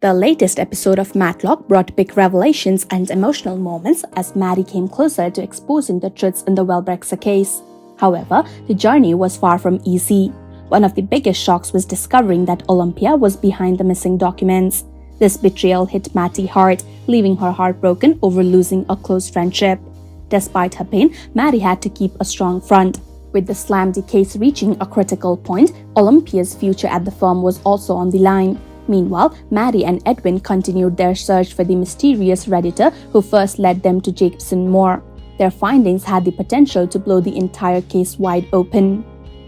The latest episode of Matlock brought big revelations and emotional moments as Matty came closer to exposing the truths in the Wellbrexa case. However, the journey was far from easy. One of the biggest shocks was discovering that Olympia was behind the missing documents. This betrayal hit Matty hard, leaving her heartbroken over losing a close friendship. Despite her pain, Matty had to keep a strong front. With the Slamdy case reaching a critical point, Olympia's future at the firm was also on the line. Meanwhile, Matty and Edwin continued their search for the mysterious Redditor who first led them to Jacobson Moore. Their findings had the potential to blow the entire case wide open.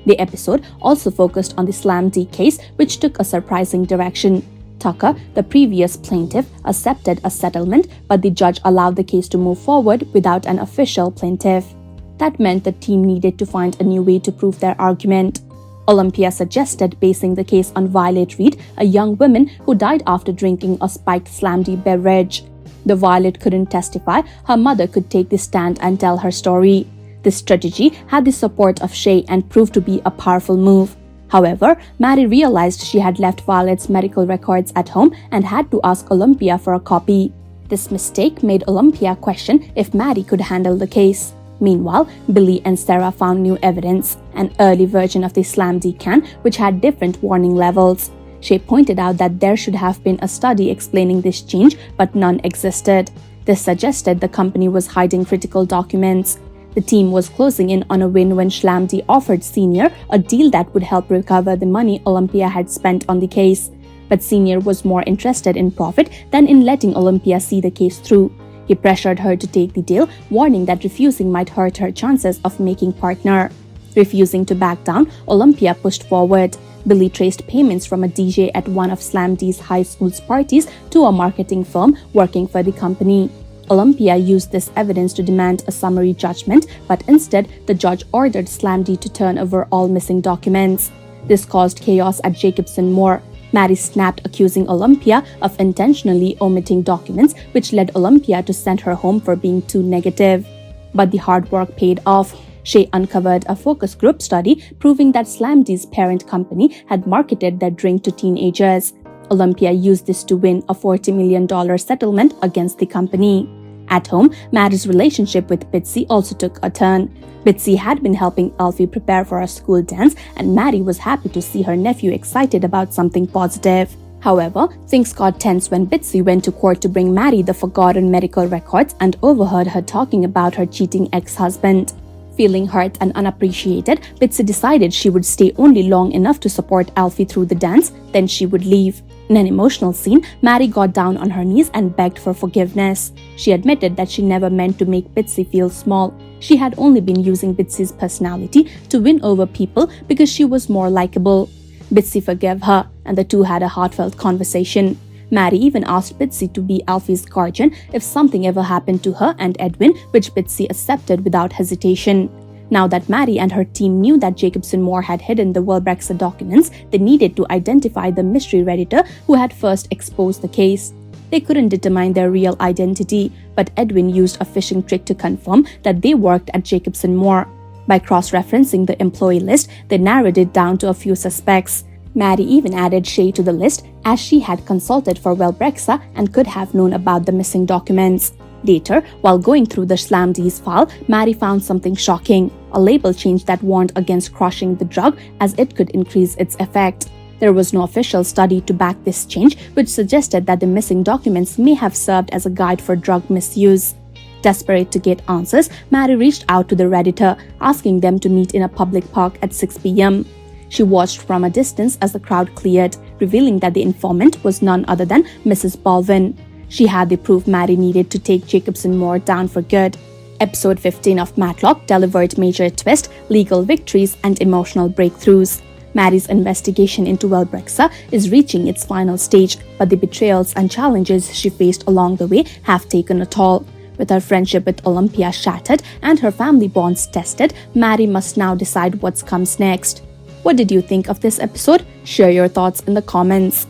The episode also focused on the Slamdy case, which took a surprising direction. Tucker, the previous plaintiff, accepted a settlement, but the judge allowed the case to move forward without an official plaintiff. That meant the team needed to find a new way to prove their argument. Olympia suggested basing the case on Violet Reed, a young woman who died after drinking a spiked Slamdy beverage. Though Violet couldn't testify, her mother could take the stand and tell her story. This strategy had the support of Shay and proved to be a powerful move. However, Matty realized she had left Violet's medical records at home and had to ask Olympia for a copy. This mistake made Olympia question if Matty could handle the case. Meanwhile, Billy and Sarah found new evidence, an early version of the Slamdy can which had different warning levels. Shay pointed out that there should have been a study explaining this change, but none existed. This suggested the company was hiding critical documents. The team was closing in on a win when Slamdy offered Senior a deal that would help recover the money Olympia had spent on the case. But Senior was more interested in profit than in letting Olympia see the case through. He pressured her to take the deal, warning that refusing might hurt her chances of making partner. Refusing to back down, Olympia pushed forward. Billy traced payments from a DJ at one of Slamdy's high school's parties to a marketing firm working for the company. Olympia used this evidence to demand a summary judgment, but instead, the judge ordered Slamdy to turn over all missing documents. This caused chaos at Jacobson Moore. Matty snapped, accusing Olympia of intentionally omitting documents, which led Olympia to send her home for being too negative. But the hard work paid off. Shay uncovered a focus group study proving that Slamdy's parent company had marketed their drink to teenagers. Olympia used this to win a $40 million settlement against the company. At home, Matty's relationship with Bitsy also took a turn. Bitsy had been helping Alfie prepare for a school dance, and Matty was happy to see her nephew excited about something positive. However, things got tense when Bitsy went to court to bring Matty the forgotten medical records and overheard her talking about her cheating ex-husband. Feeling hurt and unappreciated, Bitsy decided she would stay only long enough to support Alfie through the dance, then she would leave. In an emotional scene, Matty got down on her knees and begged for forgiveness. She admitted that she never meant to make Bitsy feel small. She had only been using Bitsy's personality to win over people because she was more likable. Bitsy forgave her, and the two had a heartfelt conversation. Matty even asked Bitsy to be Alfie's guardian if something ever happened to her and Edwin, which Bitsy accepted without hesitation. Now that Matty and her team knew that Jacobson Moore had hidden the Wellbrexa documents, they needed to identify the mystery Redditor who had first exposed the case. They couldn't determine their real identity, but Edwin used a phishing trick to confirm that they worked at Jacobson Moore. By cross-referencing the employee list, they narrowed it down to a few suspects. Matty even added Shay to the list as she had consulted for Wellbrexa and could have known about the missing documents. Later, while going through the Slamdy's file, Matty found something shocking, a label change that warned against crushing the drug as it could increase its effect. There was no official study to back this change, which suggested that the missing documents may have served as a guide for drug misuse. Desperate to get answers, Matty reached out to the Redditor, asking them to meet in a public park at 6 p.m. She watched from a distance as the crowd cleared, revealing that the informant was none other than Mrs. Baldwin. She had the proof Matty needed to take Jacobson Moore down for good. Episode 15 of Matlock delivered major twists, legal victories, and emotional breakthroughs. Matty's investigation into Wellbrexa is reaching its final stage, but the betrayals and challenges she faced along the way have taken a toll. With her friendship with Olympia shattered and her family bonds tested, Matty must now decide what comes next. What did you think of this episode? Share your thoughts in the comments.